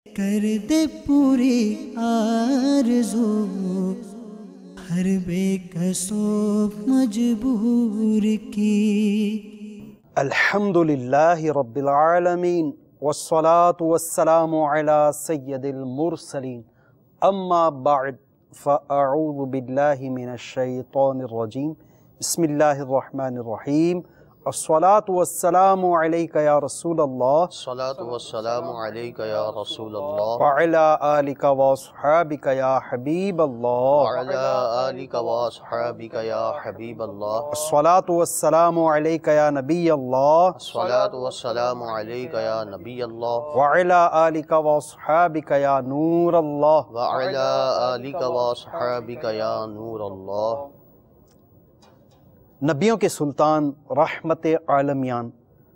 کر دے پوری آرزو ہر بے کسو مجبور کی۔ الحمدللہ رب العالمین والصلاة والسلام علی سید المرسلین، اما بعد فاعوذ باللہ من الشیطان الرجیم، بسم اللہ الرحمن الرحیم۔ الصلاة والسلام علیکہ یا رسول اللہ، الصلاة والسلام علیکہ یا رسول اللہ، وعلی آلکہ واصحابکہ یا حبیب اللہ، وعلی آلکہ واصحابکہ یا حبیب اللہ۔ الصلاة والسلام علیکہ یا نبی اللہ، الصلاة والسلام علیکہ یا نبی اللہ، وعلی آلکہ واصحابکہ یا نور اللہ۔ وعلی آلکہ واصحابکہ یا نور اللہ۔ نبیوں کے سلطان، رحمت عالمیان،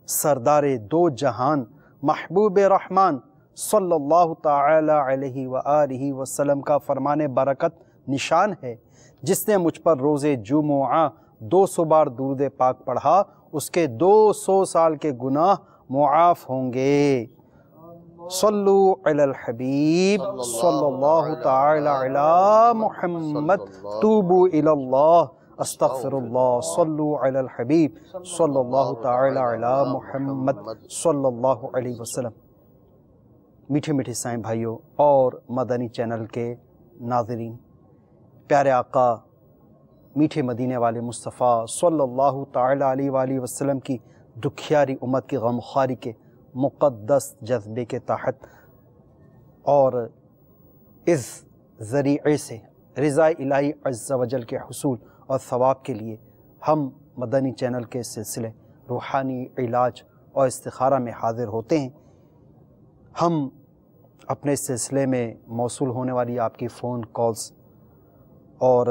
سردار دو جہان، محبوب رحمان صلی اللہ تعالی علیہ وآلہ وسلم کا فرمان برکت نشان ہے، جس نے مجھ پر روز جمعہ 200 بار درود پاک پڑھا، اس کے 200 سال کے گناہ معاف ہوں گے۔ صلو علی الحبیب صلی اللہ تعالی علی محمد، توبو الی اللہ، استغفر اللہ، صلو علی الحبیب صلی اللہ تعالی علی محمد صلی اللہ علیہ وسلم۔ میٹھے میٹھے سائیں بھائیوں اور مدنی چینل کے ناظرین، پیارے آقا میٹھے مدینے والے مصطفیٰ صلی اللہ تعالی علیہ وآلہ وسلم کی دکھیاری امت کی غمخواری کے مقدس جذبے کے تحت اور اس ذریعے سے رضا الہی عز و جل کے حصول اور ثواب کے لیے ہم مدنی چینل کے سلسلے روحانی علاج اور استخارہ میں حاضر ہوتے ہیں۔ ہم اپنے سلسلے میں موصول ہونے والی آپ کی فون کالز اور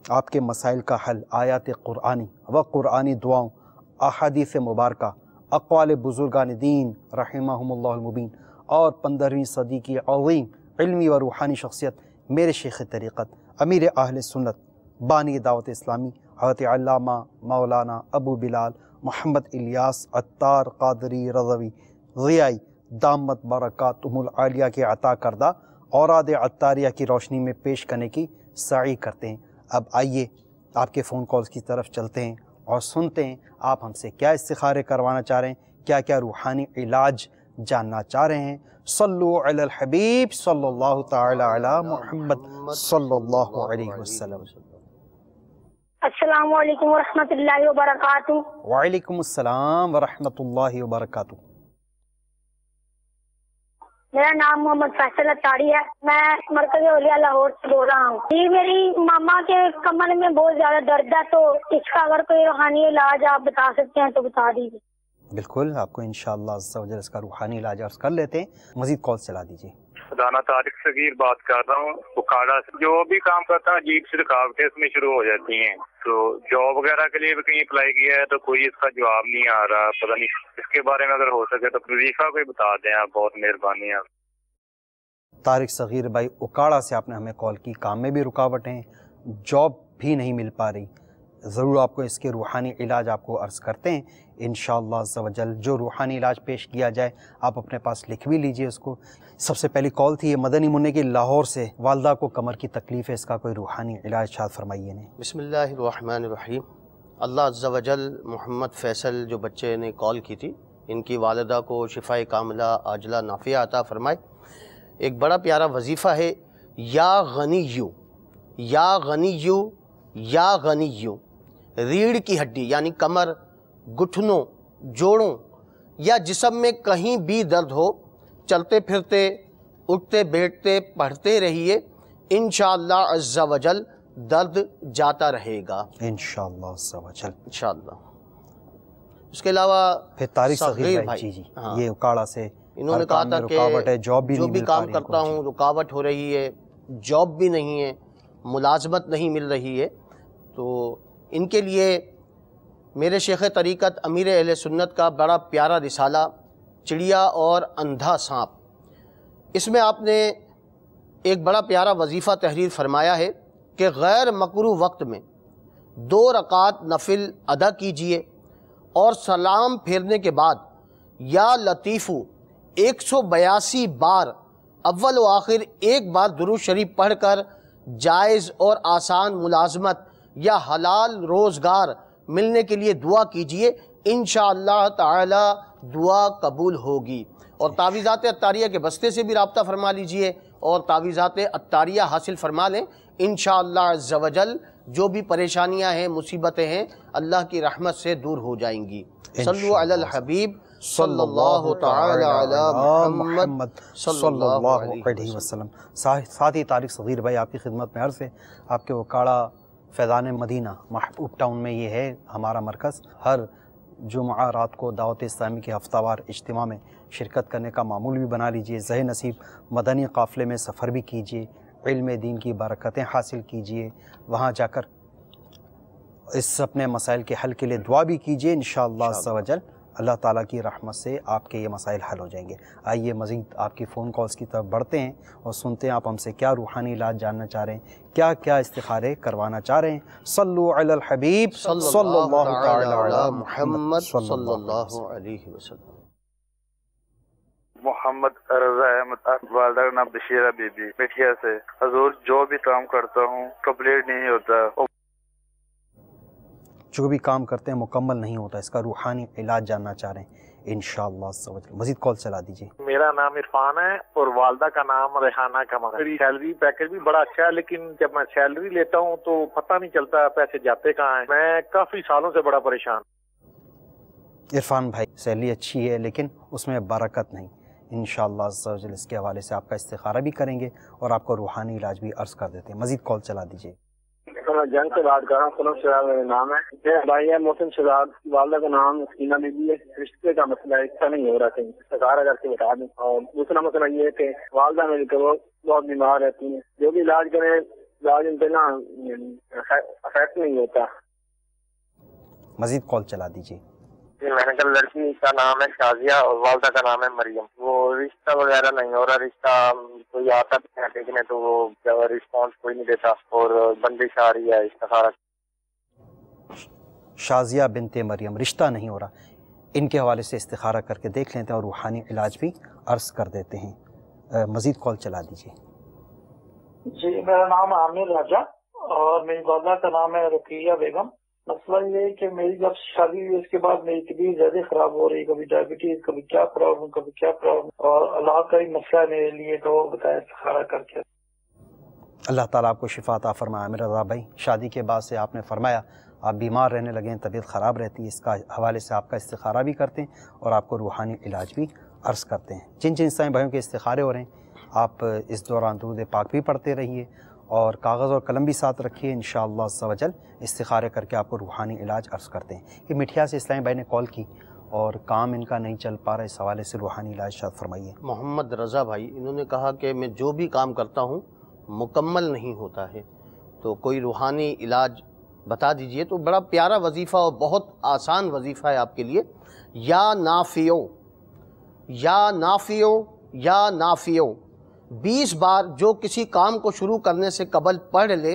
آپ کے مسائل کا حل آیات قرآنی و قرآنی دعاؤں، احادیث مبارکہ، اقوال بزرگان دین رحمہم اللہ المبین اور 15ویں صدی کی عظیم علمی و روحانی شخصیت میرے شیخ طریقت امیر اہل سنت بانی دعوت اسلامی حضرت علامہ مولانا ابو بلال محمد الیاس عطار قادری رضوی ضیائی دامت برکاتہم العالیہ کے عطا کردہ اوراد عطاریہ کی روشنی میں پیش کرنے کی سعی کرتے ہیں۔ اب آئیے آپ کے فون کالز کی طرف چلتے ہیں اور سنتے ہیں آپ ہم سے کیا استخارے کروانا چاہ رہے ہیں، کیا کیا روحانی علاج جاننا چاہ رہے ہیں۔ صلو علی الحبیب صلی اللہ تعالی علی محمد صلی اللہ علیہ وسلم۔ السلام علیکم ورحمۃ اللہ وبرکاتہ۔ وعلیکم السلام ورحمۃ اللہ وبرکاتہ۔ میرا نام محمد فیصل اتاری ہے، میں مرکز اولیاء لاہور سے بول رہا ہوں جی۔ میری ماما کے کمر میں بہت زیادہ درد ہے، تو اس کا اگر کوئی روحانی علاج آپ بتا سکتے ہیں تو بتا دیجیے۔ بالکل، آپ کو انشاءاللہ عز و جل اس کا روحانی علاج عرض کر لیتے ہیں۔ مزید کال چلا دیجیے۔ خدانہ طارق صغیر بات کر رہا ہوں بکاڑا سے۔ جو بھی کام کرتا ہوں عجیب سی رکاوٹیں اس میں شروع ہو جاتی ہیں، تو جاب وغیرہ کے لیے بھی کہیں اپلائی کیا ہے تو کوئی اس کا جواب نہیں آ رہا، پتہ نہیں اس کے بارے میں اگر ہو سکے تو وظیفہ کوئی بتا دیں آپ، بہت مہربانی ہے۔ طارق صغیر بھائی اکاڑا سے آپ نے ہمیں کال کی، کام میں بھی رکاوٹیں، جاب بھی نہیں مل پا رہی، ضرور آپ کو اس کے روحانی علاج آپ کو عرض کرتے ہیں انشاءاللہ عز و جل۔ جو روحانی علاج پیش کیا جائے آپ اپنے پاس لکھ بھی لیجئے اس کو۔ سب سے پہلی کال تھی یہ مدنی منع کی لاہور سے، والدہ کو کمر کی تکلیف ہے، اس کا کوئی روحانی علاج ارشاد فرمائیے نے۔ بسم اللہ الرحمن الرحیم۔ اللہ عز و جل محمد فیصل جو بچے نے کال کی تھی، ان کی والدہ کو شفاء کاملہ عاجلہ نافعہ عطا فرمائے۔ ایک بڑا پیارا وظیفہ ہے، یا غنیو یا غنیو یا غنیو۔ ریڑھ کی ہڈی یعنی کمر، گھٹنوں، جوڑوں یا جسم میں کہیں بھی درد ہو، چلتے پھرتے، اٹھتے بیٹھتے پڑھتے رہیے، انشاءاللہ عز و جل درد جاتا رہے گا انشاءاللہ عز و جل۔ انشاءاللہ۔ اس کے علاوہ پھر طارق صغیر بھائی، جی یہ اکاڑا سے انہوں نے کہا تھا کہ جو بھی کام کرتا ہوں رکاوٹ ہو رہی ہے، جاب بھی نہیں ہے، ملازمت نہیں مل رہی ہے، تو ان کے لیے میرے شیخ طریقت امیر اہل سنت کا بڑا پیارا رسالہ چڑیا اور اندھا سانپ، اس میں آپ نے ایک بڑا پیارا وظیفہ تحریر فرمایا ہے کہ غیر مکروہ وقت میں 2 رکعت نفل ادا کیجئے اور سلام پھیرنے کے بعد یا لطیفو 182 بار اول و آخر ایک بار درود شریف پڑھ کر جائز اور آسان ملازمت یا حلال روزگار ملنے کے لیے دعا کیجئے، انشاءاللہ تعالی دعا قبول ہوگی۔ اور تعویذات عطاریہ کے بستے سے بھی رابطہ فرما لیجئے اور تعویذات عطاریہ حاصل فرما لیں، انشاءاللہ عز و جل جو بھی پریشانیاں ہیں، مصیبتیں ہیں، اللہ کی رحمت سے دور ہو جائیں گی۔ صلو علی الحبیب صلی اللہ تعالی علی محمد صلی اللہ علیہ وسلم۔ ساتھ ہی طارق صغیر بھائی آپ کی خدمت میں عرض ہے، آپ کے وکاڑا فیضان مدینہ محبوب ٹاؤن میں یہ ہے ہمارا مرکز۔ ہر جمعہ رات کو دعوت اسلامی کے ہفتہ وار اجتماع میں شرکت کرنے کا معمول بھی بنا لیجئے، زہ نصیب مدنی قافلے میں سفر بھی کیجئے، علم دین کی برکتیں حاصل کیجئے، وہاں جا کر اس اپنے مسائل کے حل کے لیے دعا بھی کیجئے، انشاءاللہ عز و جل اللہ تعالیٰ کی رحمت سے آپ کے یہ مسائل حل ہو جائیں گے۔ آئیے مزید آپ کی فون کالز کی طرف بڑھتے ہیں اور سنتے ہیں آپ ہم سے کیا روحانی علاج جاننا چاہ رہے ہیں، کیا کیا استخارے کروانا چاہ رہے ہیں۔ صلو علی الحبیب صلی اللہ تعالی علی محمد صلی اللہ علیہ وسلم۔ محمد رضا احمد، والدہ کا نام بشیرہ بی بی، مٹھیا سے۔ حضور جو بھی کام کرتا ہوں کمپلیٹ نہیں ہوتا، جو بھی کام کرتے ہیں مکمل نہیں ہوتا، اس کا روحانی علاج جاننا چاہ رہے ہیں، انشاءاللہ عز و جل۔ مزید کال چلا دیجیے۔ میرا نام عرفان ہے اور والدہ کا نام ریحانہ کمر ہے۔ میری سیلری پیکج بھی بڑا اچھا ہے، لیکن جب میں سیلری لیتا ہوں تو پتہ نہیں چلتا پیسے جاتے کہاں ہیں۔ میں کافی سالوں سے بڑا پریشان۔ عرفان بھائی، سیلری اچھی ہے لیکن اس میں برکت نہیں، انشاءاللہ عز و جل اس کے حوالے سے آپ کا استخارہ بھی کریں گے اور آپ کو روحانی علاج بھی عرض کر دیتے ہیں۔ مزید کال چلا دیجیے۔ میں جنگ سے بات کر رہا ہوں، سلم شہزاد میرا نام ہے۔ میرا بھائی ہے محسن شہزاد، والدہ کا نام سکینہ بی بی ہے۔ رشتے کا مسئلہ اچھا نہیں ہو رہا، کہیں استخارہ کر کے بتا دیں۔ اور دوسرا مسئلہ یہ ہے کہ والدہ میری کو بہت بیمار رہتی ہیں، جو بھی علاج کریں علاج ان پہ نا افیکٹ نہیں ہوتا۔ مزید کال چلا دیجیے۔ میں نے کہا لڑکی کا نام ہے شازیہ اور والدہ کا نام ہے مریم۔ وہ رشتہ وغیرہ نہیں ہو رہا، رشتہ کوئی آتا بھی ہے دیکھنے تو وہ رسپانس کوئی نہیں دیتا اور بندش آ رہی ہے استخارہ۔ شازیہ بنت مریم، رشتہ نہیں ہو رہا، ان کے حوالے سے استخارہ کر کے دیکھ لیتے ہیں اور روحانی علاج بھی عرض کر دیتے ہیں۔ مزید کال چلا دیجیے۔ جی، میرا نام عامر راجہ اور میری والدہ کا نام ہے رقیہ بیگم۔ مسئلہ یہ ہے کہ میری جب شادی ہوئی اس کے بعد میری طبیعت زیادہ خراب ہو رہی، کبھی ڈائبٹیز، کبھی کیا پرابلم، کبھی کیا پرابلم، اور اللہ کا ہی مسئلہ ہے میرے لیے، تو بتائیں استخارہ کر کے۔ اللہ تعالیٰ آپ کو شفا عطا فرمائے۔ عامر رضا بھائی، شادی کے بعد سے آپ نے فرمایا آپ بیمار رہنے لگے ہیں، طبیعت خراب رہتی ہے، اس کا حوالے سے آپ کا استخارہ بھی کرتے ہیں اور آپ کو روحانی علاج بھی عرض کرتے ہیں۔ جن جن اسلامی بھائیوں کے استخارے ہو رہے ہیں آپ اس دوران درود پاک بھی پڑھتے رہیے اور کاغذ اور قلم بھی ساتھ رکھیے، انشاءاللہ عز و جل استخارے کر کے آپ کو روحانی علاج عرض کرتے ہیں۔ یہ مٹھیا سے اسلامی بھائی نے کال کی اور کام ان کا نہیں چل پا رہا، اس حوالے سے روحانی علاج شاید فرمائیے۔ محمد رضا بھائی، انہوں نے کہا کہ میں جو بھی کام کرتا ہوں مکمل نہیں ہوتا ہے، تو کوئی روحانی علاج بتا دیجئے۔ تو بڑا پیارا وظیفہ اور بہت آسان وظیفہ ہے آپ کے لیے۔ یا نافیو، یا نافیو، یا نافیو 20 بار جو کسی کام کو شروع کرنے سے قبل پڑھ لے،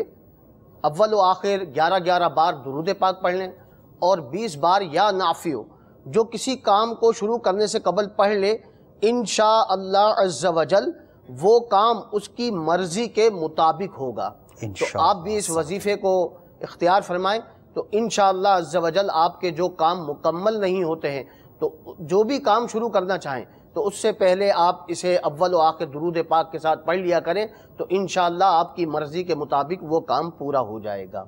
اول و آخر 11 بار درود پاک پڑھ لیں، اور 20 بار یا نافیو جو کسی کام کو شروع کرنے سے قبل پڑھ لے، انشاءاللہ عز و جل وہ کام اس کی مرضی کے مطابق ہوگا۔ تو آپ بھی اس وظیفے کو اختیار فرمائیں، تو انشاءاللہ عز و جل آپ کے جو کام مکمل نہیں ہوتے ہیں، تو جو بھی کام شروع کرنا چاہیں تو اس سے پہلے آپ اسے اول و آخر درود پاک کے ساتھ پڑھ لیا کریں، تو انشاءاللہ آپ کی مرضی کے مطابق وہ کام پورا ہو جائے گا۔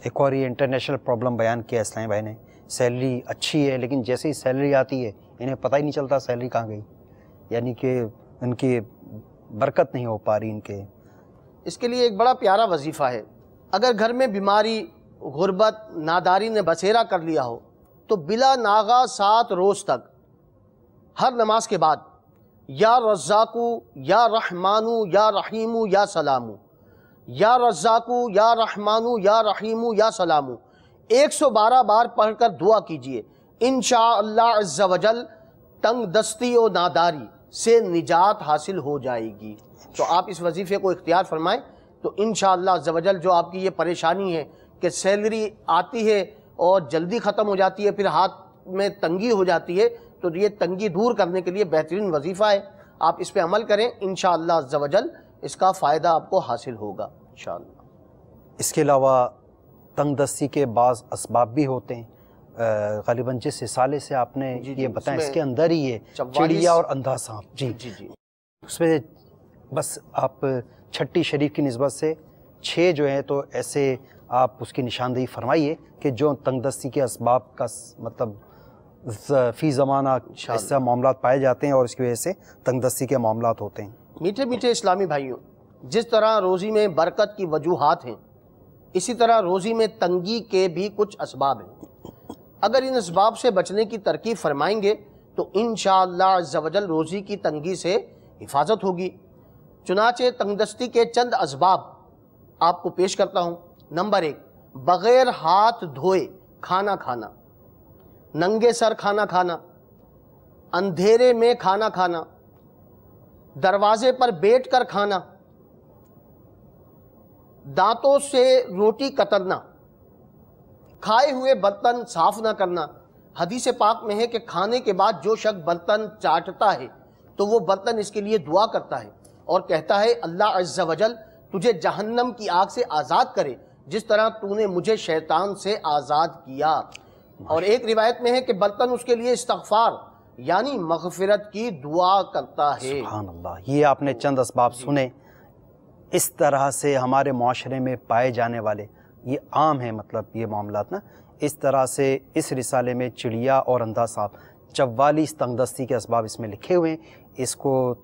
ایک اور یہ انٹرنیشنل پرابلم بیان کیا اسلامی بھائی نے، سیلری اچھی ہے لیکن جیسے ہی سیلری آتی ہے انہیں پتہ ہی نہیں چلتا سیلری کہاں گئی، یعنی کہ ان کی برکت نہیں ہو پا رہی ان کے۔ اس کے لیے ایک بڑا پیارا وظیفہ ہے۔ اگر گھر میں بیماری، غربت، ناداری نے بسیرا کر لیا ہو تو بلا ناغہ 7 روز تک ہر نماز کے بعد یا رزاقو یا رحمانو یا رحیمو یا سلامو، یا رزاقو یا رحمانو یا رحیمو یا سلامو 112 بار پڑھ کر دعا کیجئے، انشاءاللہ عز و جل تنگ دستی و ناداری سے نجات حاصل ہو جائے گی۔ تو آپ اس وظیفے کو اختیار فرمائیں، تو انشاءاللہ عز و جل جو آپ کی یہ پریشانی ہے کہ سیلری آتی ہے اور جلدی ختم ہو جاتی ہے، پھر ہاتھ میں تنگی ہو جاتی ہے، تو یہ تنگی دور کرنے کے لیے بہترین وظیفہ ہے. آپ اس پہ عمل کریں، انشاءاللہ عز و جل اس کا فائدہ آپ کو حاصل ہوگا انشاءاللہ. اس کے علاوہ تنگ دستی کے بعض اسباب بھی ہوتے ہیں. غالباً جس رسالے سے آپ نے یہ بتایا اس کے اندر ہی یہ چڑیا اور اندھا سانپ، جی اس میں بس آپ چھٹی شریف کی نسبت سے 6 جو ہیں تو ایسے آپ اس کی نشاندہی فرمائیے کہ جو تنگ دستی کے اسباب کا مطلب فی زمانہ ایسا معاملات پائے جاتے ہیں اور اس کی وجہ سے تنگ دستی کے معاملات ہوتے ہیں. میٹھے میٹھے اسلامی بھائیوں، جس طرح روزی میں برکت کی وجوہات ہیں، اسی طرح روزی میں تنگی کے بھی کچھ اسباب ہیں. اگر ان اسباب سے بچنے کی ترکیب فرمائیں گے تو انشاءاللہ عز و جل روزی کی تنگی سے حفاظت ہوگی. چنانچہ تنگ دستی کے چند اسباب آپ کو پیش کرتا ہوں. نمبر 1، بغیر ہاتھ دھوئے کھانا کھانا، ننگے سر کھانا کھانا، اندھیرے میں کھانا کھانا، دروازے پر بیٹھ کر کھانا، دانتوں سے روٹی کترنا، کھائے ہوئے برتن صاف نہ کرنا. حدیث پاک میں ہے کہ کھانے کے بعد جو شخص برتن چاٹتا ہے تو وہ برتن اس کے لیے دعا کرتا ہے اور کہتا ہے اللہ عز و جل تجھے جہنم کی آگ سے آزاد کرے جس طرح تو نے مجھے شیطان سے آزاد کیا. اور ایک روایت میں ہے کہ برتن اس کے لیے استغفار یعنی مغفرت کی دعا کرتا ہے. سبحان اللہ. یہ آپ نے چند اسباب سنے. اس طرح سے ہمارے معاشرے میں پائے جانے والے یہ عام ہیں، مطلب یہ معاملات نا. اس طرح سے اس رسالے میں چڑیا اور اندھا سانپ 44 تنگ دستی کے اسباب اس میں لکھے ہوئے ہیں. اس کو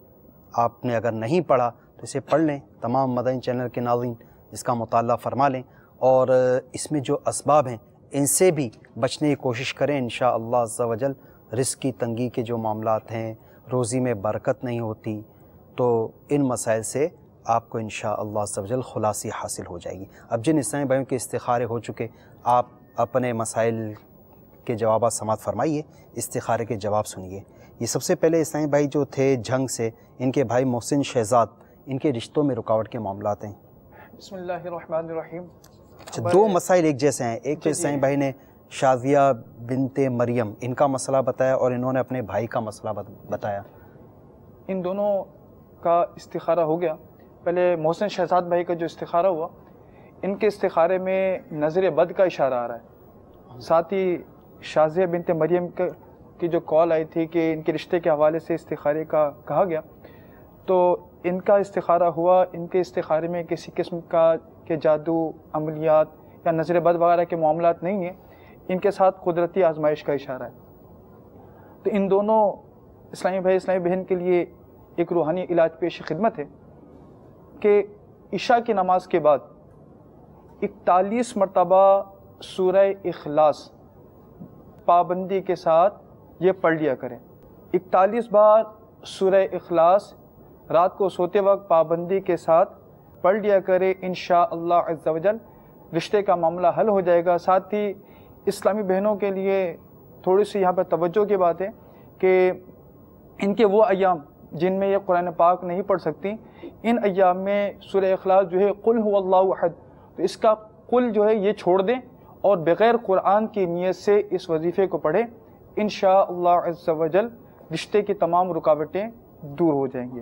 آپ نے اگر نہیں پڑھا تو اسے پڑھ لیں. تمام مدنی چینل کے ناظرین اس کا مطالعہ فرما لیں اور اس میں جو اسباب ہیں ان سے بھی بچنے کی کوشش کریں. انشاءاللہ عز و جل رزق کی تنگی کے جو معاملات ہیں، روزی میں برکت نہیں ہوتی، تو ان مسائل سے آپ کو انشاءاللہ عز و جل خلاصی حاصل ہو جائے گی. اب جن اسلامی بھائیوں کے استخارے ہو چکے، آپ اپنے مسائل کے جوابات سماعت فرمائیے، استخارے کے جواب سنیے. یہ سب سے پہلے اسلامی بھائی جو تھے جھنگ سے، ان کے بھائی محسن شہزاد، ان کے رشتوں میں رکاوٹ کے معاملات ہیں. بسم اللہ الرحمن الرحیم. 2 مسائل ایک جیسے ہیں. ایک تو اسلامی بھائی نے شازیہ بنت مریم ان کا مسئلہ بتایا اور انہوں نے اپنے بھائی کا مسئلہ بتایا. ان دونوں کا استخارہ ہو گیا. پہلے محسن شہزاد بھائی کا جو استخارہ ہوا، ان کے استخارے میں نظر بد کا اشارہ آ رہا ہے. ساتھ ہی شازیہ بنت مریم کی جو کال آئی تھی کہ ان کے رشتے کے حوالے سے استخارے کا کہا گیا، تو ان کا استخارہ ہوا. ان کے استخارے میں کسی قسم کا کہ جادو، عملیات یا نظر بد وغیرہ کے معاملات نہیں ہیں. ان کے ساتھ قدرتی آزمائش کا اشارہ ہے. تو ان دونوں اسلامی بھائی اسلامی بہن کے لیے ایک روحانی علاج پیش خدمت ہے کہ عشاء کی نماز کے بعد 41 مرتبہ سورہ اخلاص پابندی کے ساتھ یہ پڑھ لیا کریں. 41 بار سورہ اخلاص رات کو سوتے وقت پابندی کے ساتھ پڑھ لیا کرے. انشاءاللہ عز و جل رشتے کا معاملہ حل ہو جائے گا. ساتھ ہی اسلامی بہنوں کے لیے تھوڑی سی یہاں پر توجہ کی بات ہے کہ ان کے وہ ایام جن میں یہ قرآن پاک نہیں پڑھ سکتی، ان ایام میں سورہ اخلاص جو ہے قل هو اللہ احد، تو اس کا قل جو ہے یہ چھوڑ دیں اور بغیر قرآن کی نیت سے اس وظیفے کو پڑھیں. انشاءاللہ عز و جل رشتے کی تمام رکاوٹیں دور ہو جائیں گی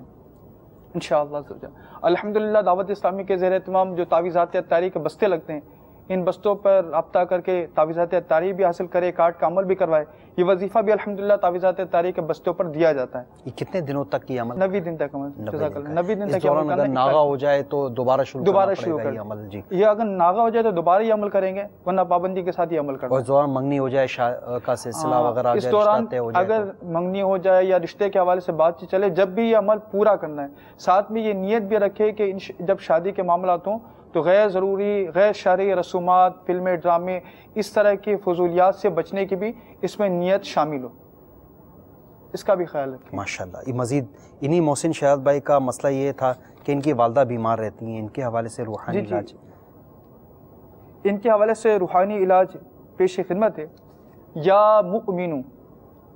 انشاءاللہ عز و جل. الحمدللہ دعوت اسلامی کے زیر اہتمام جو تعویذات اتاری کے بستے لگتے ہیں، ان بستوں پر رابطہ کر کے تعویذات اتاری بھی حاصل کرے، کارڈ کا عمل بھی کروائے. یہ وظیفہ بھی الحمدللہ تعویذات اتاری کے بستوں پر دیا جاتا ہے. یہ کتنے دنوں تک یہ عمل؟ 90 دن تک عمل. 90 دن تک عمل. اگر ناغا ہو جائے تو دوبارہ شروع کریں عمل. جی، یہ اگر ناغا ہو جائے تو دوبارہ یہ عمل کریں گے، ورنہ پابندی کے ساتھ یہ عمل کریں. اور اس دوران منگنی ہو جائے کا سلسلہ وغیرہ، اس دوران اگر منگنی ہو جائے یا رشتے کے حوالے سے بات چلے، جب بھی یہ عمل پورا کرنا ہے. ساتھ میں یہ نیت بھی رکھے کہ جب شادی کے معاملات ہوں تو غیر ضروری، غیر شرعی رسومات، فلمیں، ڈرامے، اس طرح کی فضولیات سے بچنے کی بھی اس میں نیت شامل ہو. اس کا بھی خیال رکھیں. ماشاءاللہ. یہ مزید انہی محسن شہزاد بھائی کا مسئلہ یہ تھا کہ ان کی والدہ بیمار رہتی ہیں، ان کے حوالے سے روحانی علاج. ان کے حوالے سے روحانی علاج پیش خدمت ہے. یا مؤمنو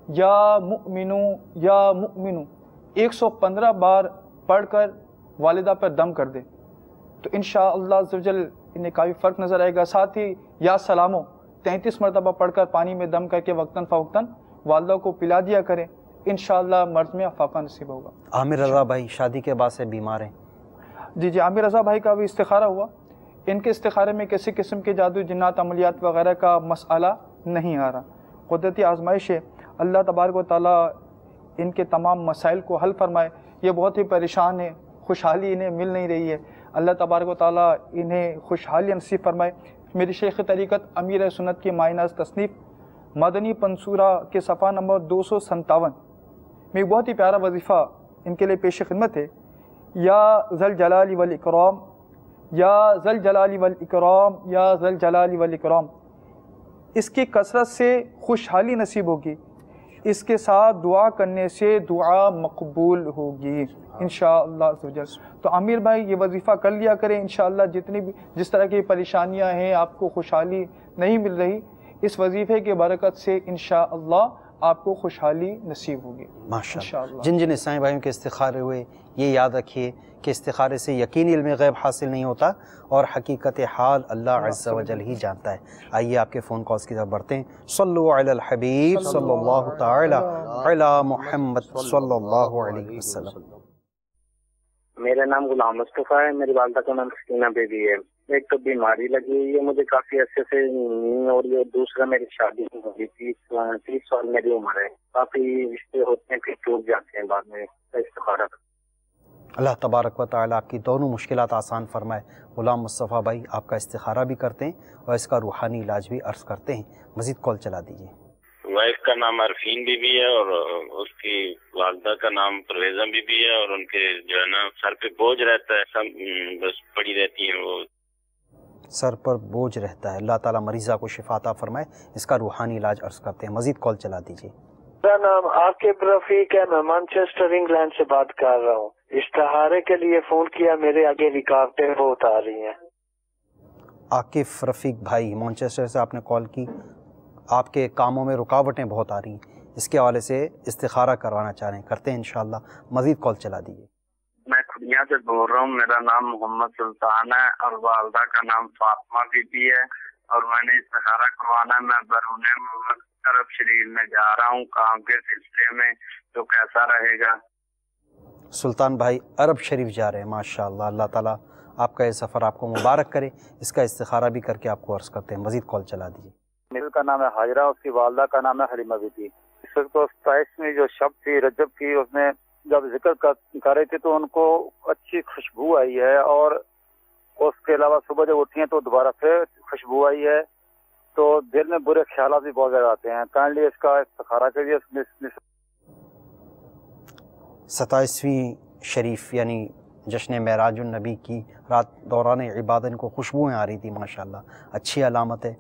یا مؤمنو یا مؤمنو 115 بار پڑھ کر والدہ پر دم کر دے تو انشاءاللہ عز و جل انہیں کافی فرق نظر آئے گا. ساتھ ہی یا سلامو 33 مرتبہ پڑھ کر پانی میں دم کر کے وقتاً فوقتاً والدہ کو پلا دیا کریں، انشاءاللہ مرض میں افاقہ نصیب ہوگا۔ عامر رضا بھائی شادی کے بعد سے بیمار ہیں۔ جی عامر رضا بھائی کا بھی استخارہ ہوا، ان کے استخارے میں کسی قسم کے جادو جنات عملیات وغیرہ کا مسئلہ نہیں آ رہا، قدرتی آزمائش ہے، اللہ تبارک و تعالیٰ ان کے تمام مسائل کو حل فرمائے۔ یہ بہت ہی پریشان ہیں، خوشحالی انہیں مل نہیں رہی ہے، اللہ تبارک و تعالیٰ انہیں خوشحالی نصیب فرمائے۔ میری شیخ طریقت امیر سنت کی معنی تصنیف مدنی پنصورہ کے صفحہ نمبر 257 میں ایک بہت ہی پیارا وظیفہ ان کے لیے پیش خدمت ہے۔ یا ذل جلال والاکرام، یا ذل جلال والاکرام، یا ذل جلال والاکرام، اس کی کثرت سے خوشحالی نصیب ہوگی، اس کے ساتھ دعا کرنے سے دعا مقبول ہوگی انشاءاللہ عز و جل۔ تو عامر بھائی یہ وظیفہ کر لیا کریں انشاءاللہ، جتنی بھی جس طرح کی پریشانیاں ہیں، آپ کو خوشحالی نہیں مل رہی، اس وظیفے کے برکت سے انشاءاللہ آپ کو خوشحالی نصیب ہوگی ماشاءاللہ۔ جن جن عیسائی بھائیوں کے استخارے ہوئے یہ یاد رکھیے کہ استخارے سے یقینی علم غیب حاصل نہیں ہوتا اور حقیقت حال اللہ عز و جل ہی جانتا ہے۔ آئیے آپ کے فون کالز کی طرف بڑھتے ہیں۔ صلو علی الحبیب صلی اللہ تعالی علی محمد صلی اللہ علیہ وسلم۔ میرا نام غلام مصطفیٰ ہے، میری والدہ کا نام سکینہ بیوی ہے۔ ایک تو بیماری لگی ہوئی ہے مجھے کافی عرصے سے نہیں ہو رہی ہے، دوسرا میری شادی نہیں ہو رہی، 30 سال میری عمر ہے، کافی رشتے ہوتے ہیں پھر ٹوٹ جاتے ہیں بعد میں، استخارہ۔ اللہ تبارک و تعالیٰ آپ کی دونوں مشکلات آسان فرمائے۔ غلام مصطفیٰ بھائی آپ کا استخارہ بھی کرتے ہیں اور اس کا روحانی علاج بھی عرض کرتے ہیں، مزید کال چلا دیجیے۔ وائف کا نام عرفین بی بی ہے اور اس کی والدہ کا نام پرویزہ بی بی ہے، اور ان کے جو ہے نا سر پہ بوجھ رہتا ہے، سب بس پڑی رہتی ہیں، وہ سر پر بوجھ رہتا ہے۔ اللہ تعالیٰ مریضہ کو شفا عطا فرمائے، اس کا روحانی علاج عرض کرتے ہیں، مزید کال چلا دیجیے۔ میرا نام عاقب رفیق ہے، میں مانچسٹر انگلینڈ سے بات کر رہا ہوں۔ استخارے کے لیے فون کیا، میرے آگے رکاوٹیں بہت آ رہی ہیں۔ عاقب رفیق بھائی مانچسٹر سے آپ نے کال کی، آپ کے کاموں میں رکاوٹیں بہت آ رہی ہیں، اس کے حوالے سے استخارہ کروانا چاہ رہے ہیں، کرتے ہیں انشاءاللہ، مزید کال چلا دیجیے۔ میں کھڑیاں سے بول رہا ہوں، میرا نام محمد سلطان ہے اور والدہ کا نام فاطمہ بی بی ہے، اور میں نے استخارہ کروانا ہے۔ میں بیرون ملک عرب شریف میں جا رہا ہوں کام کے سلسلے میں، تو کیسا رہے گا؟ سلطان بھائی عرب شریف جا رہے ہیں، ماشاءاللہ، اللہ تعالیٰ آپ کا یہ سفر آپ کو مبارک کرے، اس کا استخارہ بھی کر کے آپ کو عرض کرتے ہیں، مزید کال چلا دیجیے۔ میرے کا نام ہے حاجرہ، اس کی والدہ کا نام ہے حلیمہ بی بی۔ اس وقت تو 27ویں جو شب تھی رجب کی، اس میں جب ذکر کر رہے تھے تو ان کو اچھی خوشبو آئی ہے، اور اس کے علاوہ صبح جب اٹھی ہیں تو دوبارہ پھر خوشبو آئی ہے، تو دل میں برے خیالات بھی بہت زیادہ آتے ہیں۔ کائنڈلی اس کا استخارہ کریے۔ 27ویں شریف یعنی جشن معراج النبی کی رات دوران عبادت ان کو خوشبوئیں آ رہی تھی، ماشاءاللہ اچھی علامت ہے،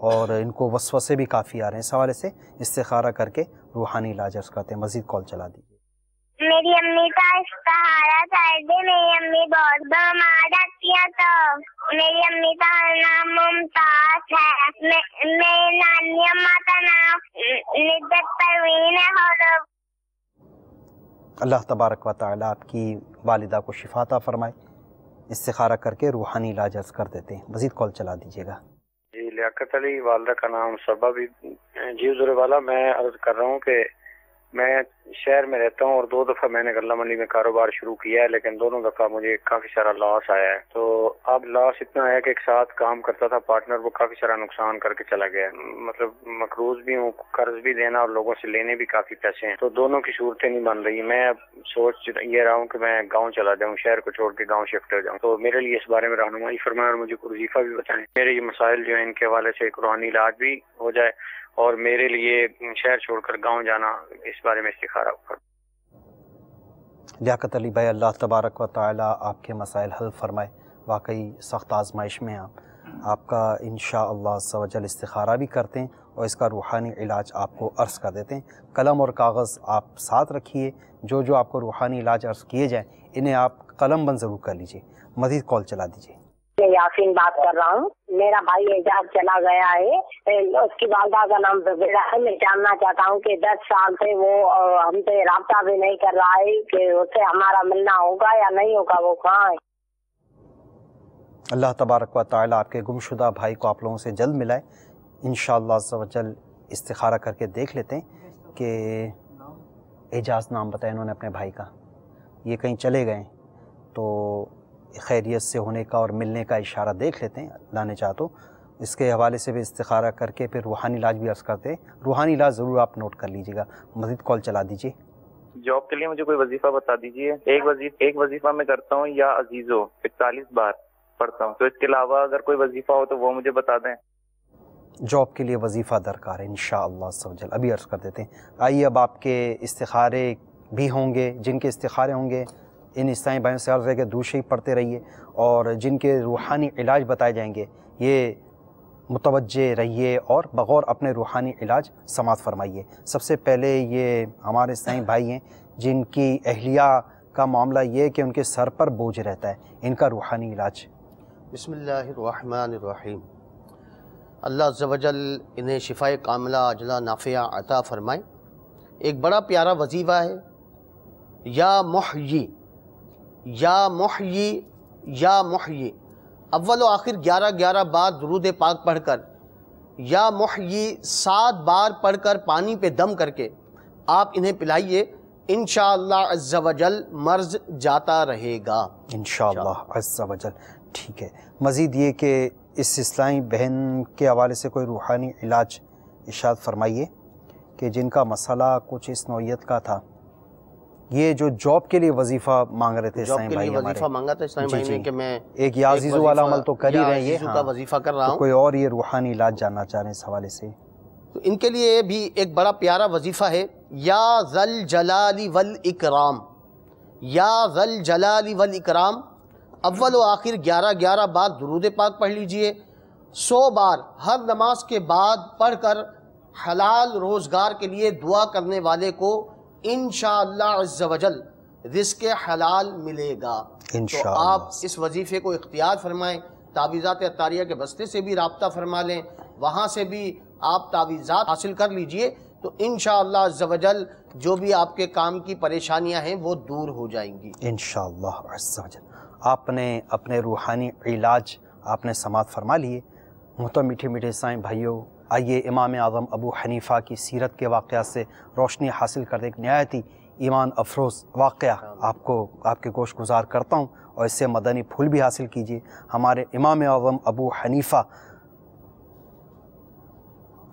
اور ان کو وسوسے بھی کافی آ رہے ہیں، اس حوالے سے استخارہ کر کے روحانی علاج عرض کرتے ہیں، مزید کال چلا دیجیے۔ میری امی کا استخارہ کر دے، میری امی بہت بیمار رہتی ہے، تو میری امی کا نام ممتاز ہے، میری نانی اماں کا نام نجات پروین ہے، اور اللہ تبارک و تعالیٰ آپ کی والدہ کو شفا عطا فرمائے، استخارہ کر کے روحانی علاج عرض کر دیتے ہیں، مزید کال چلا دیجیے گا۔ جی لیاقت علی، والدہ کا نام صبا بھی۔ جی حضور والا، میں عرض کر رہا ہوں کہ میں شہر میں رہتا ہوں اور 2 دفعہ میں نے غلہ منڈی میں کاروبار شروع کیا ہے، لیکن دونوں دفعہ مجھے کافی سارا لاس آیا ہے۔ تو اب لاس اتنا ہے کہ ایک ساتھ کام کرتا تھا پارٹنر، وہ کافی سارا نقصان کر کے چلا گیا، مطلب مقروض بھی ہوں، قرض بھی دینا اور لوگوں سے لینے بھی کافی پیسے ہیں، تو دونوں کی صورتیں نہیں بن رہی۔ میں اب سوچ یہ رہا ہوں کہ میں گاؤں چلا جاؤں، شہر کو چھوڑ کے گاؤں شفٹ ہو جاؤں، تو میرے لیے اس بارے میں رہنمائی فرمائیں اور مجھے کوئی وظیفہ بھی بتائیں، میرے یہ مسائل جو ہیں ان کے حوالے سے ایک روحانی علاج بھی ہو جائے، اور میرے لیے شہر چھوڑ کر گاؤں جانا، اس بارے میں استخارہ کر۔ لیاقت علی بھائی اللہ تبارک و تعالیٰ آپ کے مسائل حل فرمائے، واقعی سخت آزمائش میں آپ کا انشاءاللہ عز و جل استخارہ بھی کرتے ہیں اور اس کا روحانی علاج آپ کو عرض کر دیتے ہیں۔ قلم اور کاغذ آپ ساتھ رکھیے، جو آپ کو روحانی علاج عرض کیے جائیں انہیں آپ قلم بند ضرور کر لیجئے، مزید کال چلا دیجئے۔ میں یاسین بات کر رہا ہوں، میرا بھائی اعجاز چلا گیا ہے، اس کی والدہ کا نام زبیرہ ہے۔ میں جاننا چاہتا ہوں کہ 10 سال سے وہ ہم سے رابطہ بھی نہیں کر رہا ہے، کہ اس سے ہمارا ملنا ہوگا یا نہیں ہوگا، وہ کہاں ہے؟ اللہ تبارک و تعالیٰ آپ کے گمشدہ بھائی کو آپ لوگوں سے جلد ملائے، انشاءاللہ عز و جل۔ استخارہ کر کے دیکھ لیتے ہیں کہ اعجاز نام بتایا انہوں نے اپنے بھائی کا، یہ کہیں چلے گئے تو خیریت سے ہونے کا اور ملنے کا اشارہ دیکھ لیتے ہیں اللہ نے چاہ تو، اس کے حوالے سے بھی استخارہ کر کے پھر روحانی علاج بھی عرض کرتے ہیں۔ روحانی علاج ضرور آپ نوٹ کر لیجیے گا۔ مزید کال چلا دیجیے۔ جاب کے لیے مجھے کوئی وظیفہ بتا دیجیے۔ ایک وظیفہ میں کرتا ہوں یا عزیزو 41 بار پڑھتا ہوں، تو اس کے علاوہ اگر کوئی وظیفہ ہو تو وہ مجھے بتا دیں۔ جاب کے لیے وظیفہ درکار ہے انشاءاللہ عز و جل، ابھی عرض کر دیتے ہیں۔ آئیے اب آپ کے استخارے بھی ہوں گے، جن کے استخارے ہوں گے ان اسلامی بھائیوں سے عرض ہے کہ دوشی پڑھتے رہیے، اور جن کے روحانی علاج بتائے جائیں گے یہ متوجہ رہیے اور بغور اپنے روحانی علاج سماعت فرمائیے۔ سب سے پہلے یہ ہمارے اسلامی بھائی ہیں جن کی اہلیہ کا معاملہ یہ ہے کہ ان کے سر پر بوجھ رہتا ہے، ان کا روحانی علاج۔ بسم اللہ الرحمن الرحیم۔ اللہ عز و جل انہیں شفائے کاملہ عاجلہ نافعہ عطا فرمائے۔ ایک بڑا پیارا وظیفہ ہے، یا محیی یا محیی یا محیی، اول و آخر 11 بار درود پاک پڑھ کر یا محیی 7 بار پڑھ کر پانی پہ دم کر کے آپ انہیں پلائیے، انشاءاللہ عز و جل مرض جاتا رہے گا انشاءاللہ عز و جل۔ ٹھیک ہے، مزید یہ کہ اس اسلامی بہن کے حوالے سے کوئی روحانی علاج ارشاد فرمائیے کہ جن کا مسئلہ کچھ اس نوعیت کا تھا، یہ جو جاب کے لیے وظیفہ مانگ رہے تھے اسلامی بھائی ہمارے، وظیفہ مانگا تھا اسلامی بھائی نے کہ میں ایک یا عزیزو والا عمل تو کر ہی رہے ہیں، کا وظیفہ کر رہا ہوں، کوئی اور یہ روحانی علاج جاننا چاہ رہے ہیں اس حوالے سے، تو ان کے لیے بھی ایک بڑا پیارا وظیفہ ہے، یا ذل جلال والاکرام، یا ذل جلال والاکرام، اول و آخر 11 بار درود پاک پڑھ لیجئے، 100 بار ہر نماز کے بعد پڑھ کر حلال روزگار کے لیے دعا کرنے والے کو انشاءاللہ عز و جل رزق حلال ملے گا۔ تو آپ اس وظیفے کو اختیار فرمائیں، تعویذات عطاریہ کے بستے سے بھی رابطہ فرما لیں، وہاں سے بھی آپ تعویذات حاصل کر لیجئے، تو انشاءاللہ عز و جل جو بھی آپ کے کام کی پریشانیاں ہیں وہ دور ہو جائیں گی انشاءاللہ عز و جل۔ آپ نے اپنے روحانی علاج آپ نے سماعت فرما لیے۔ محترم میٹھے میٹھے اسلامی بھائیوں، آئیے امام اعظم ابو حنیفہ کی سیرت کے واقعات سے روشنی حاصل کرتے ایک نہایتی ایمان افروز واقعہ آپ کے گوش گزار کرتا ہوں، اور اس سے مدنی پھول بھی حاصل کیجیے۔ ہمارے امام اعظم ابو حنیفہ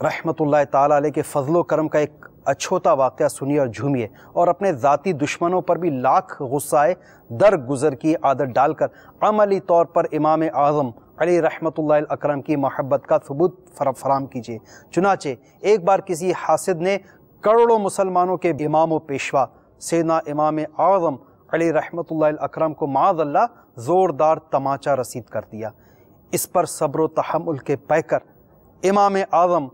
رحمۃ اللہ تعالیٰ علیہ کے فضل و کرم کا ایک اچھوتا واقعہ سنیے اور جھومیے، اور اپنے ذاتی دشمنوں پر بھی لاکھ غصہ درگزر کی عادت ڈال کر عملی طور پر امام اعظم علی رحمۃ اللہ الاکرم کی محبت کا ثبوت فراہم کیجیے۔ چنانچہ ایک بار کسی حاسد نے کروڑوں مسلمانوں کے امام و پیشوا سیدنا امام اعظم علی رحمۃ اللہ الاکرم کو معاذ اللہ زوردار تماچا رسید کر دیا۔ اس پر صبر و تحمل کے پیکر امام اعظم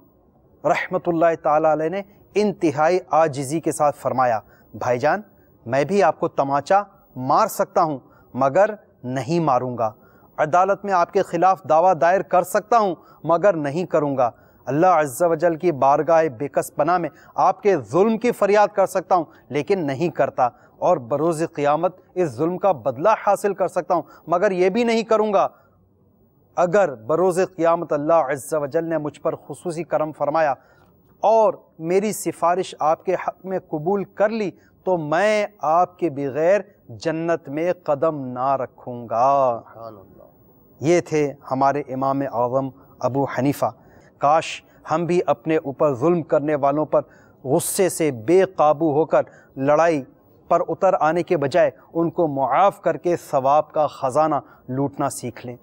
رحمۃ اللہ تعالی علیہ نے انتہائی عاجزی کے ساتھ فرمایا، بھائی جان میں بھی آپ کو تماچا مار سکتا ہوں مگر نہیں ماروں گا، عدالت میں آپ کے خلاف دعویٰ دائر کر سکتا ہوں مگر نہیں کروں گا، اللہ عز و جل کی بارگاہ بےکس پناہ میں آپ کے ظلم کی فریاد کر سکتا ہوں لیکن نہیں کرتا، اور بروز قیامت اس ظلم کا بدلہ حاصل کر سکتا ہوں مگر یہ بھی نہیں کروں گا۔ اگر بروز قیامت اللہ عز و جل نے مجھ پر خصوصی کرم فرمایا اور میری سفارش آپ کے حق میں قبول کر لی تو میں آپ کے بغیر جنت میں قدم نہ رکھوں گا۔ یہ تھے ہمارے امام اعظم ابو حنیفہ۔ کاش ہم بھی اپنے اوپر ظلم کرنے والوں پر غصے سے بے قابو ہو کر لڑائی پر اتر آنے کے بجائے ان کو معاف کر کے ثواب کا خزانہ لوٹنا سیکھ لیں۔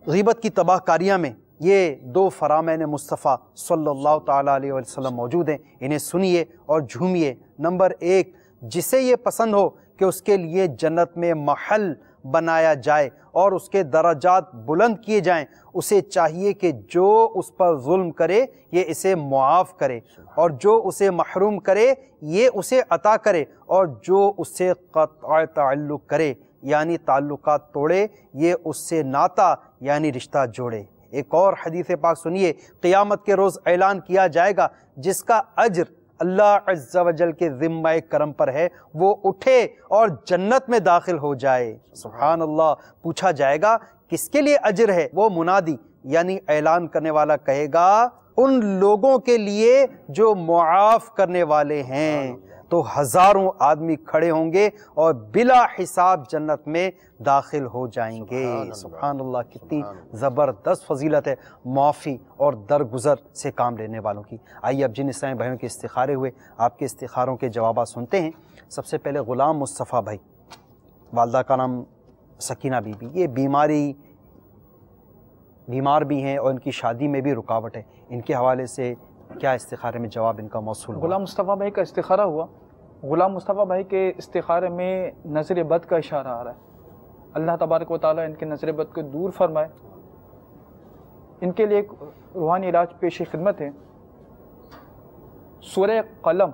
غیبت کی تباہ کاریاں میں یہ دو فرامین مصطفیٰ صلی اللہ تعالیٰ علیہ وسلم موجود ہیں، انہیں سنیے اور جھومیے۔ نمبر 1، جسے یہ پسند ہو کہ اس کے لیے جنت میں محل بنایا جائے اور اس کے درجات بلند کیے جائیں، اسے چاہیے کہ جو اس پر ظلم کرے یہ اسے معاف کرے، اور جو اسے محروم کرے یہ اسے عطا کرے، اور جو اس سے قطع تعلق کرے یعنی تعلقات توڑے یہ اس سے ناتا یعنی رشتہ جوڑے۔ ایک اور حدیث پاک سنیے، قیامت کے روز اعلان کیا جائے گا جس کا اجر اللہ عز و جل کے ذمہ کرم پر ہے وہ اٹھے اور جنت میں داخل ہو جائے۔ سبحان اللہ۔ پوچھا جائے گا کس کے لیے اجر ہے؟ وہ منادی یعنی اعلان کرنے والا کہے گا ان لوگوں کے لیے جو معاف کرنے والے ہیں، تو ہزاروں آدمی کھڑے ہوں گے اور بلا حساب جنت میں داخل ہو جائیں گے۔ سبحان اللہ، کتنی زبردست فضیلت ہے معافی اور درگزر سے کام لینے والوں کی۔ آئیے اب جن اسلامی بھائیوں کے استخارے ہوئے آپ کے استخاروں کے جوابات سنتے ہیں۔ سب سے پہلے غلام مصطفیٰ بھائی، والدہ کا نام سکینہ بی بی، یہ بیمار بھی ہیں اور ان کی شادی میں بھی رکاوٹ ہے، ان کے حوالے سے کیا استخارے میں جواب ان کا موصول ہوا؟ غلام مصطفیٰ بھائی کا استخارہ ہوا۔ غلام مصطفیٰ بھائی کے استخارے میں نظر بد کا اشارہ آ رہا ہے۔ اللہ تبارک و تعالیٰ ان کے نظر بد کو دور فرمائے۔ ان کے لیے ایک روحانی علاج پیش خدمت ہے۔ سورہ قلم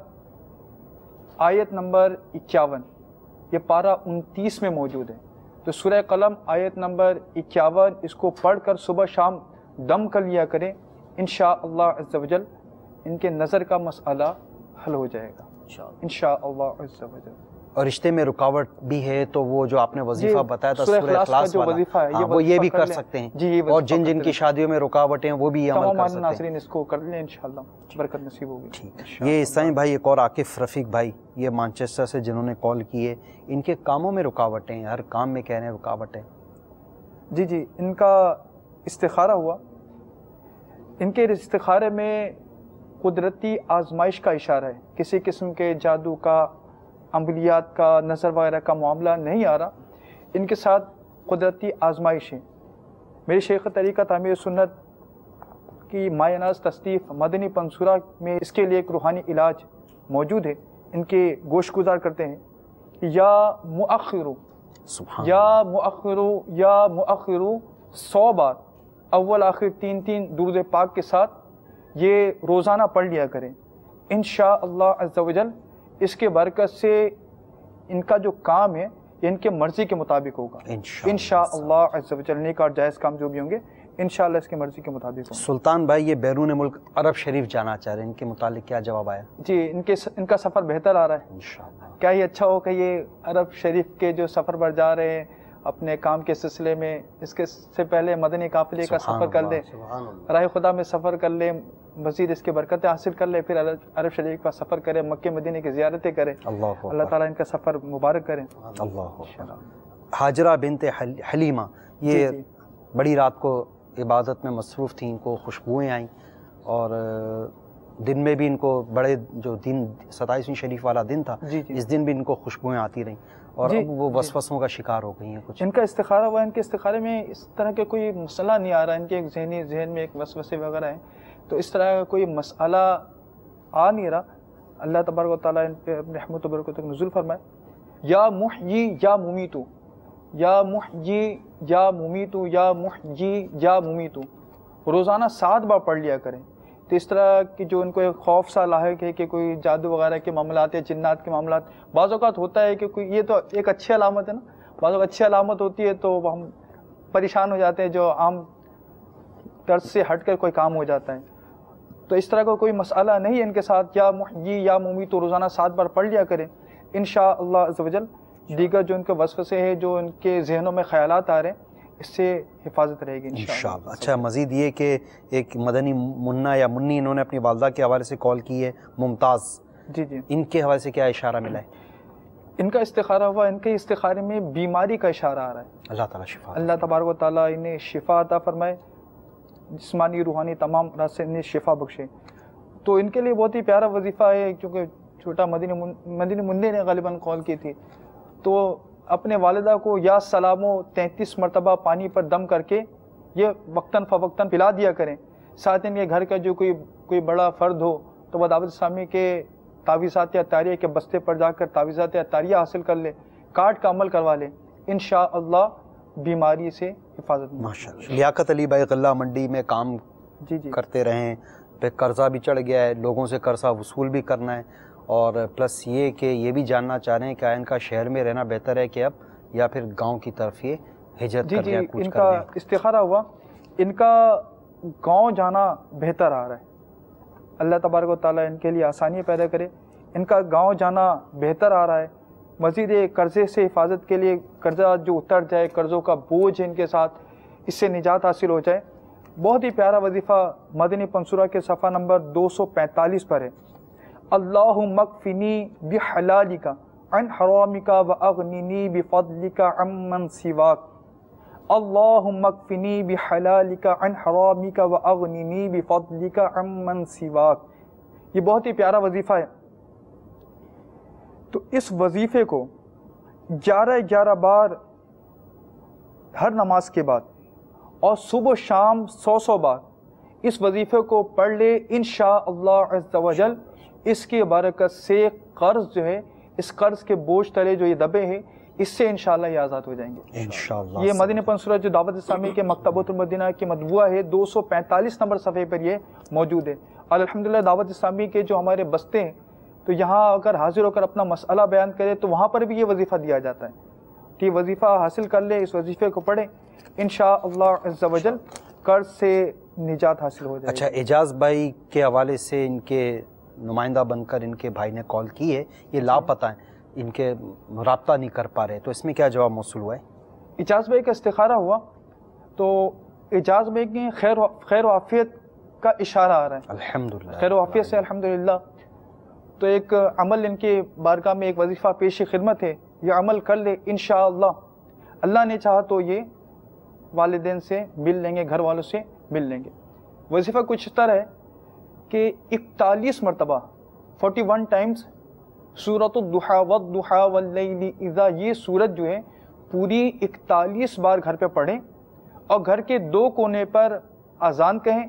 آیت نمبر 51، یہ پارہ 29 میں موجود ہے۔ تو سورہ قلم آیت نمبر 51 اس کو پڑھ کر صبح شام دم کر لیا کریں، انشاءاللہ عز و جل ان کے نظر کا مسئلہ حل ہو جائے گا انشاءاللہ عز و جل۔ اور رشتے میں رکاوٹ بھی ہے تو وہ جو آپ نے وظیفہ بتایا تھا سورہ اخلاص والا، وہ یہ بھی کر سکتے ہیں، اور جن جن کی شادیوں میں رکاوٹیں وہ بھی عمل کر سکتے ہیں۔ ناظرین اس کو کر لیں، انشاءاللہ برکت نصیب ہوگی۔ یہ اسلامی بھائی ایک اور عاقف رفیق بھائی، یہ مانچسٹر سے جنہوں نے کال کی ہے، ان کے کاموں میں رکاوٹیں ہیں، ہر کام میں کہہ رہے ہیں رکاوٹیں۔ جی ان کا استخارہ ہوا۔ ان کے استخارے میں قدرتی آزمائش کا اشارہ ہے، کسی قسم کے جادو کا، عملیات کا، نظر وغیرہ کا معاملہ نہیں آ رہا، ان کے ساتھ قدرتی آزمائش ہے۔ میری شیخ طریقہ تعمیر سنت کی مایہ ناز تصنیف مدنی پنصورہ میں اس کے لیے ایک روحانی علاج موجود ہے۔ ان کے گوش گزار کرتے ہیں، یا مؤخرو یا مؤخرو یا مؤخرو 100 بار اول آخر 3 درود پاک کے ساتھ یہ روزانہ پڑھ لیا کریں، انشاءاللہ عز و جل اس کے برکت سے ان کا جو کام ہے یہ ان کے مرضی کے مطابق ہوگا انشاءاللہ عز و جل۔ نیک اور جائز کام جو بھی ہوں گے انشاءاللہ اس کے مرضی کے مطابق ہوگا۔ سلطان بھائی یہ بیرون ملک عرب شریف جانا چاہ رہے ہیں، ان کے متعلق کیا جواب آیا؟ جی ان کا سفر بہتر آ رہا ہے انشاءاللہ۔ کیا یہ اچھا ہو کہ یہ عرب شریف کے جو سفر پر جا رہے ہیں اپنے کام کے سلسلے میں، اس کے سے پہلے مدنی قافلے کا سفر کر لیں، راہ خدا میں سفر کر لیں، مزید اس کے برکتیں حاصل کر لیں، پھر عرب شریف کا سفر کریں، مکہ مدینے کی زیارتیں کریں، اللہ تعالیٰ ان کا سفر مبارک کریں۔ حاجرہ بنت حلیمہ یہ بڑی رات کو عبادت میں مصروف تھیں، ان کو خوشبوئیں آئیں، اور دن میں بھی ان کو بڑے جو دن 27ویں شریف والا دن تھا اس دن بھی ان کو خوشبوئیں آتی رہیں، اور اب وہ وسوسوں کا شکار ہو گئی ہیں کچھ۔ ان کا استخارہ ہوا، ان کے استخارے میں اس طرح کے کوئی مسئلہ نہیں آ رہا، ان کے ایک ذہن میں ایک وسوسے وغیرہ ہیں، تو اس طرح کا کوئی مسئلہ آ نہیں رہا۔ اللہ تبارک و تعالیٰ ان پہ اپنے رحمت و برکت تک نزول فرمائے۔ یا محیی یا ممیتو، یا محیی یا ممیتو، یا محیی یا ممیتو، روزانہ 7 بار پڑھ لیا کریں۔ تو اس طرح کی جو ان کو ایک خوف سا لاحق ہے کہ کوئی جادو وغیرہ کے معاملات یا جنات کے معاملات، بعض اوقات ہوتا ہے کہ کوئی، یہ تو ایک اچھی علامت ہے نا، بعض اوقات اچھی علامت ہوتی ہے تو ہم پریشان ہو جاتے ہیں، جو عام طرز سے ہٹ کر کوئی کام ہو جاتا ہے، تو اس طرح کا کوئی مسئلہ نہیں ہے ان کے ساتھ۔ یا محیی یا ممیت تو روزانہ 7 بار پڑھ لیا کریں انشاءاللہ عز و جل۔ دیگر جو ان کے وسوسے ہیں، جو ان کے ذہنوں میں خیالات آ رہے ہیں، اس سے حفاظت رہے گی انشاءاللہ۔ اچھا، مزید یہ کہ ایک مدنی منا یا منی انہوں نے اپنی والدہ کے حوالے سے کال کی ہے، ممتاز، جی ان کے حوالے سے کیا اشارہ ملا ہے؟ ان کا استخارہ ہوا، ان کے استخارے میں بیماری کا اشارہ آ رہا ہے، اللہ تعالیٰ شفا، اللہ تبارک و تعالیٰ انہیں شفا عطا فرمائے، جسمانی روحانی تمام راستے انہیں شفا بخشے۔ تو ان کے لیے بہت ہی پیارا وظیفہ ہے، کیونکہ چھوٹا مدنی منی نے غالباً کال کی تھی، تو اپنے والدہ کو یا سلامو 33 مرتبہ پانی پر دم کر کے یہ وقتاً فوقتاً پلا دیا کریں۔ ساتھ ان کے گھر کا جو کوئی بڑا فرد ہو تو وہ دعوت اسلامی کے تعویذات اطاریہ کے بستے پر جا کر تعویذات اطاریہ حاصل کر لے، کارڈ کا عمل کروا لے، انشاءاللہ بیماری سے حفاظت۔ ماشاءاللہ۔ لیاقت علی بھائی غلہ منڈی میں کام کرتے رہیں، پہ قرضہ بھی چڑھ گیا ہے، لوگوں سے قرضہ وصول بھی کرنا ہے، اور پلس یہ کہ یہ بھی جاننا چاہ رہے ہیں کہ ان کا شہر میں رہنا بہتر ہے کہ اب، یا پھر گاؤں کی طرف یہ ہجرت کر دیں، ان کا استخارہ ہوا، ان کا گاؤں جانا بہتر آ رہا ہے، اللہ تبارک و تعالیٰ ان کے لیے آسانی پیدا کرے، ان کا گاؤں جانا بہتر آ رہا ہے۔ مزید قرضے سے حفاظت کے لیے، قرضہ جو اتر جائے، قرضوں کا بوجھ ان کے ساتھ، اس سے نجات حاصل ہو جائے، بہت ہی پیارا وظیفہ مدنی پنصورہ کے صفحہ نمبر 245 پر ہے. اللہم اکفنی بحلالک عن حرامک واغننی بفضلک عمن سواک. اللہم اکفنی بحلالک عن حرامک واغننی بفضلک عمن سواک. یہ بہت ہی پیارا وظیفہ ہے. تو اس وظیفے کو 11 بار ہر نماز کے بعد اور صبح و شام 100 بار اس وظیفے کو پڑھ لے، انشاءاللہ عز و جل اس کی برکت سے قرض جو ہے، اس قرض کے بوجھ تلے جو یہ دبے ہیں، اس سے انشاءاللہ یہ آزاد ہو جائیں گے انشاءاللہ. یہ مدنی پنصورہ جو دعوت اسلامی کے مکتبۃ المدینہ کی مطبوعہ ہے 245 نمبر صفحے پر یہ موجود ہے. اور الحمدللہ دعوت اسلامی کے جو ہمارے بستے ہیں تو یہاں اگر حاضر ہو کر اپنا مسئلہ بیان کرے تو وہاں پر بھی یہ وظیفہ دیا جاتا ہے کہ وظیفہ حاصل کر لے، اس وظیفے کو پڑھیں، انشاءاللہ عز و جل قرض سے نجات حاصل ہو جائے. اچھا، اعجاز بھائی کے حوالے سے ان کے نمائندہ بن کر ان کے بھائی نے کال کی ہے، یہ لاپتہ ہیں، ان کے رابطہ نہیں کر پا رہے، تو اس میں کیا جواب موصول ہوا ہے؟ اعجاز بھائی کا استخارہ ہوا تو اعجاز بھائی کی خیر و عافیت کا اشارہ آ رہا ہے الحمدللہ، خیر و عافیت سے الحمدللہ. تو ایک عمل ان کے بارگاہ میں ایک وظیفہ پیش خدمت ہے، یہ عمل کر لے انشاءاللہ، اللہ نے چاہا تو یہ والدین سے مل لیں گے، گھر والوں سے مل لیں گے. وظیفہ کچھ اس طرح ہے کہ 41 مرتبہ 41 ٹائمز سورۃ الضحیٰ والضحیٰ واللیل اذا، یہ سورت جو ہے پوری 41 بار گھر پہ پڑھیں اور گھر کے 2 کونے پر اذان کہیں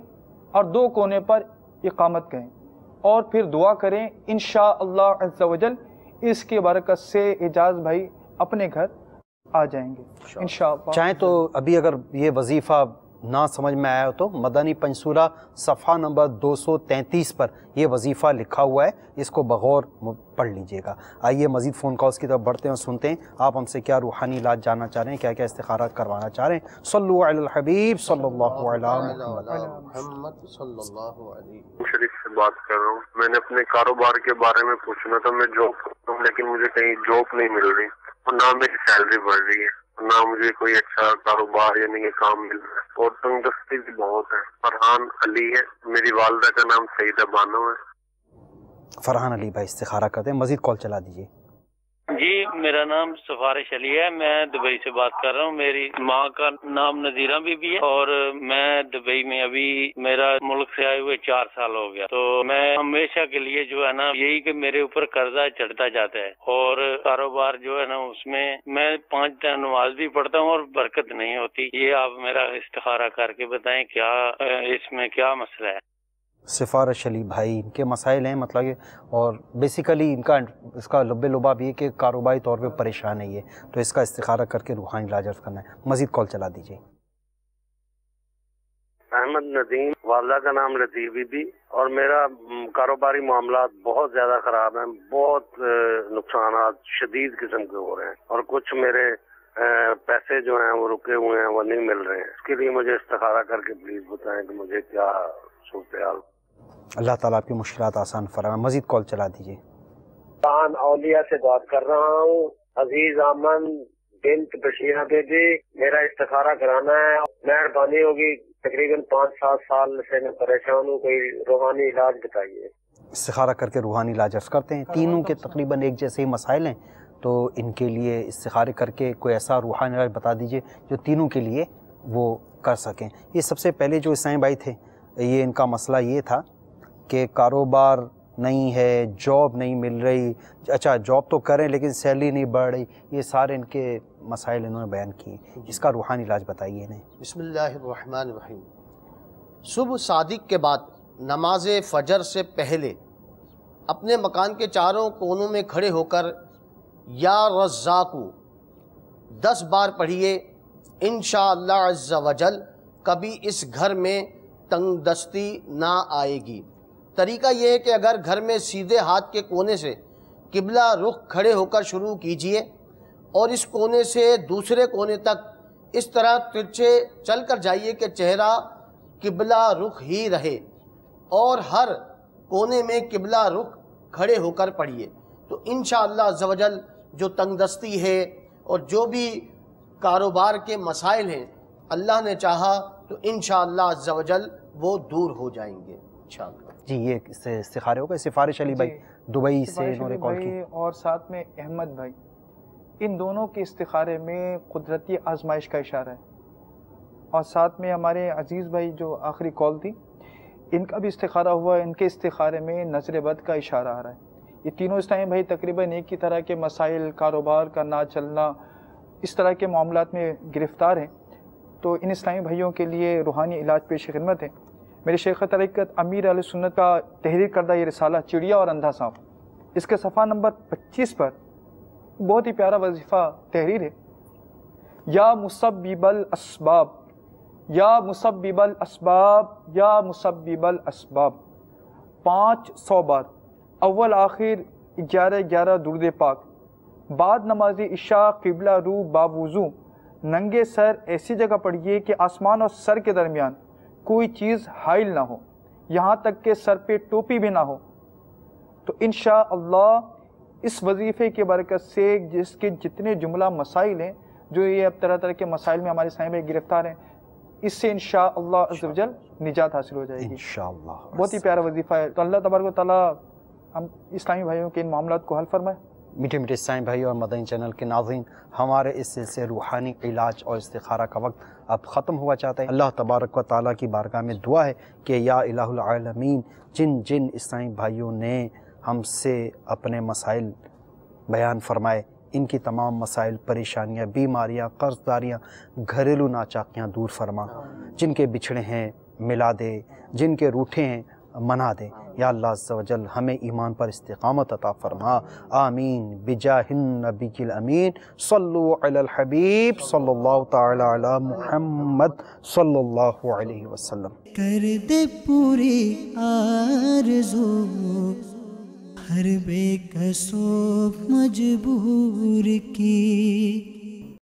اور 2 کونے پر اقامت کہیں اور پھر دعا کریں، انشاءاللہ عز و جل اس کے برکت سے اعجاز بھائی اپنے گھر آ جائیں گے انشاءاللہ. چاہیں تو ابھی اگر یہ وظیفہ نہ سمجھ میں آیا ہو تو مدنی پنصورہ صفحہ نمبر 233 پر یہ وظیفہ لکھا ہوا ہے، اس کو بغور پڑھ لیجئے گا. آئیے مزید فون کالز کی طرف بڑھتے ہیں اور سنتے ہیں آپ ہم سے کیا روحانی علاج جاننا چاہ رہے ہیں، کیا کیا استخارات کروانا چاہ رہے ہیں. صلو علی الحبیب صلی اللہ علیہ محمد صلی اللہ علیہ شریف سے بات کر رہا ہوں. میں نے اپنے کاروبار کے بارے میں پوچھنا تھا. میں جاب کرتا ہوں لیکن مجھے کہیں جاب نہیں مل رہی اور نہ میری سیلری بڑھ رہی ہے، نہ مجھے کوئی اچھا کاروبار یعنی کہ کام مل رہا ہے اور تنگدستی بھی بہت ہے. فرحان علی ہے، میری والدہ کا نام سعیدہ بانو ہے. فرحان علی بھائی استخارہ کرتے ہیں، مزید کال چلا دیجیے. جی میرا نام سفارش علی ہے، میں دبئی سے بات کر رہا ہوں. میری ماں کا نام نذیرہ بی بی ہے اور میں دبئی میں ابھی میرا ملک سے آئے ہوئے 4 سال ہو گیا. تو میں ہمیشہ کے لیے جو ہے نا یہی کہ میرے اوپر قرضہ چڑھتا جاتا ہے اور کاروبار جو ہے نا اس میں 5 ٹائم نماز بھی پڑھتا ہوں اور برکت نہیں ہوتی. یہ آپ میرا استخارہ کر کے بتائیں کیا اس میں کیا مسئلہ ہے. سفارش علی بھائی ان کے مسائل ہیں مطلب کہ، اور بیسیکلی اس کا لب لباب یہ کہ کاروباری طور پہ پریشان ہے یہ، تو اس کا استخارہ کر کے روحانی علاج کرنا ہے. مزید کال چلا دیجیے. احمد ندیم، والدہ کا نام لطیف بی بی، اور میرا کاروباری معاملات بہت زیادہ خراب ہیں. بہت نقصانات شدید قسم کے ہو رہے ہیں اور کچھ میرے پیسے جو ہیں وہ رکے ہوئے ہیں، وہ نہیں مل رہے ہیں. اس کے لیے مجھے استخارہ کر کے پلیز بتائیں کہ مجھے کیا صورتحال. اللہ تعالیٰ آپ کی مشکلات آسان فرمائے. مزید کال چلا دیجیے. اولیاء سے بات کر رہا ہوں. عزیز آمن بنت بشیرہ بیبی، میرا استخارہ کرانا ہے، مہربانی ہوگی. تقریباً 5-7 سال سے میں پریشان ہوں، کوئی روحانی علاج بتائیے. استخارہ کر کے روحانی علاج کرتے ہیں. تینوں کے تقریباً ایک جیسے ہی مسائل ہیں، تو ان کے لیے استخارے کر کے کوئی ایسا روحانی علاج بتا دیجیے جو تینوں کے لیے وہ کر سکیں. یہ سب سے پہلے جو عیسائی بھائی تھے، یہ ان کا مسئلہ یہ تھا کہ کاروبار نہیں ہے، جاب نہیں مل رہی. اچھا جاب تو کریں لیکن سیلری نہیں بڑھ رہی. یہ سارے ان کے مسائل انہوں نے بیان کیے. اس کا روحانی علاج بتائیے انہیں. بسم اللہ الرحمن الرحیم. صبح صادق کے بعد نماز فجر سے پہلے اپنے مکان کے چاروں کونوں میں کھڑے ہو کر یا رزاقو 10 بار پڑھیے. انشاءاللہ عز و جل کبھی اس گھر میں تنگ دستی نہ آئے گی. طریقہ یہ ہے کہ اگر گھر میں سیدھے ہاتھ کے کونے سے قبلہ رخ کھڑے ہو کر شروع کیجئے اور اس کونے سے دوسرے کونے تک اس طرح ترچھے چل کر جائیے کہ چہرہ قبلہ رخ ہی رہے اور ہر کونے میں قبلہ رخ کھڑے ہو کر پڑھیے. تو انشاءاللہ عز و جل جو تنگ دستی ہے اور جو بھی کاروبار کے مسائل ہیں، اللہ نے چاہا تو انشاءاللہ عز و جل وہ دور ہو جائیں گے انشاءاللہ۔ جی یہ استخارے ہو گئے، سفارش علی بھائی دبئی سے انہوں نے کال کی، اور ساتھ میں احمد بھائی، ان دونوں کے استخارے میں قدرتی آزمائش کا اشارہ ہے، اور ساتھ میں ہمارے عزیز بھائی جو آخری کال تھی ان کا بھی استخارہ ہوا، ان کے استخارے میں نظر بد کا اشارہ آ رہا ہے۔ یہ تینوں اسلامی بھائی تقریباً ایک ہی طرح کے مسائل، کاروبار کا نہ چلنا، اس طرح کے معاملات میں گرفتار ہیں، تو ان اسلامی بھائیوں کے لیے روحانی علاج پیش خدمت ہے۔ میرے شیخ طریقت امیر اہل سنت کا تحریر کردہ یہ رسالہ چڑیا اور اندھا سانپ، اس کے صفحہ نمبر 25 پر بہت ہی پیارا وظیفہ تحریر ہے۔ یا مسبب الاسباب، یا مسبب الاسباب، یا مسبب الاسباب، 500 بار، اول آخر 11 درود پاک، بعد نماز عشاء قبلہ رو باوضو ننگے سر ایسی جگہ پڑھیے کہ آسمان اور سر کے درمیان کوئی چیز حائل نہ ہو، یہاں تک کہ سر پہ ٹوپی بھی نہ ہو۔ تو انشاءاللہ اس وظیفے کی برکت سے جس کے جتنے جملہ مسائل ہیں، جو یہ اب طرح طرح کے مسائل میں ہمارے سامنے گرفتار ہیں، اس سے انشاءاللہ عز و جل نجات حاصل ہو جائے گی انشاءاللہ۔ بہت ہی پیارا وظیفہ ہے، تو اللہ تبارک و تعالیٰ ہم اسلامی بھائیوں کے ان معاملات کو حل فرمائے۔ میٹھے میٹھے اسلامی بھائی اور مدنی چینل کے ناظرین، ہمارے اس سلسلے روحانی علاج اور استخارہ کا وقت اب ختم ہوا چاہتا ہے۔ اللہ تبارک و تعالیٰ کی بارگاہ میں دعا ہے کہ یا الہ العالمین، جن اسلامی بھائیوں نے ہم سے اپنے مسائل بیان فرمائے، ان کی تمام مسائل، پریشانیاں، بیماریاں، قرض داریاں، گھریلو ناچاکیاں دور فرما، جن کے بچھڑے ہیں ملا دے، جن کے روٹھے ہیں منا دے۔ یا اللہ عز و جل ہمیں ایمان پر استقامت عطا فرما، آمین بجاہ النبی الامین۔ صلو علی الحبیب صلی اللہ تعالی علی محمد صلی اللہ علیہ وسلم۔ کر دے پوری آرزو ہر بے کسو مجبور کی،